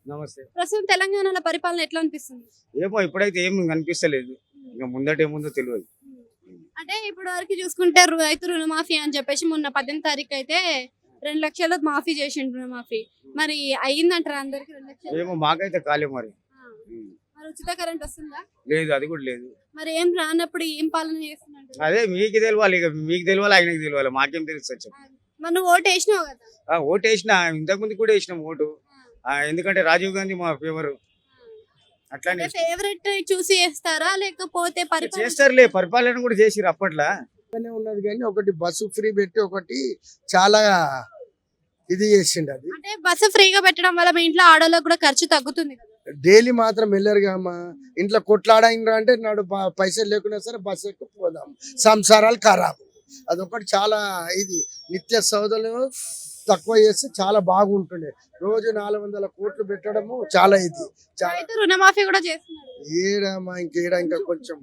నమస్తే. ప్రస్తుతం తెలంగాణలో పరిపాలన ఎట్లా అనిపిస్తుంది? ఏమో ఇప్పుడైతే ఏం కనిపిస్తలేదు. ఇంకా ముందట ఏముందో తెలియదు. అంటే ఇప్పుడు వరకు చూసుకుంటే రైతు రుణమాఫీ అని చెప్పేసి మొన్న 18 తారీఖు అయితే 2 లక్షలు మాఫీ చేసిండు రుణమాఫీ. మరి అయ్యిందంటారా అందరికి 2 లక్షలు? ఏమో మాకైతే కాలే మరి. ఆ. మరి ఉచిత కరెంట్ వస్తుందా? లేదు, అది కూడా లేదు. మరి ఏం రానప్పుడు ఏం పాలన చేస్తున్నారు? అదే మీకు తెలియాలి, ఇక మీకు తెలియాలి, ఆయనకి తెలియాలి, మాకేం తెలుస్తుంది చెప్పు. మరి నువ్వు ఓటు వేసినావు కదా? ఓటు వేసిన, ఇంతకు ముందు కూడా వేసినాం ఓటు. ఎందుకంటే రాజీవ్ గాంధీ మా ఫేవర్. అట్లానే ఫేవరెట్ చూసి చేస్తారా లేకపోతే పరిపాలన చేస్తారులే, పరిపాలన కూడా చేసిరు అప్పట్లో. ఉన్నది కానీ ఒకటి బస్సు ఫ్రీ పెట్టి ఒకటి చాలా ఇది చేసిండు. అది అంటే బస్సు ఫ్రీగా పెట్టడం వల్ల మీ ఇంట్లో ఆడోళ్ళకి కూడా ఖర్చు తగ్గుతుంది కదా? డైలీ మాత్రం వెళ్ళరుగా అమ్మా. ఇంట్లో కొట్లాడినరా అంటే నాడు పైసలు లేకున్నా సరే బస్సు ఎక్కి పోదాం, సంసారాలు ఖరాబ్. అదొకటి చాలా ఇది. నిత్య సౌదలు తక్కువ చేస్తే చాలా బాగుంటుండే. రోజు 400 కోట్లు పెట్టడము చాలా ఇది. రైతు రుణమాఫీ కూడా చేస్తున్నారు. ఏడమ్మా ఇంకేడా ఇంకా కొంచెం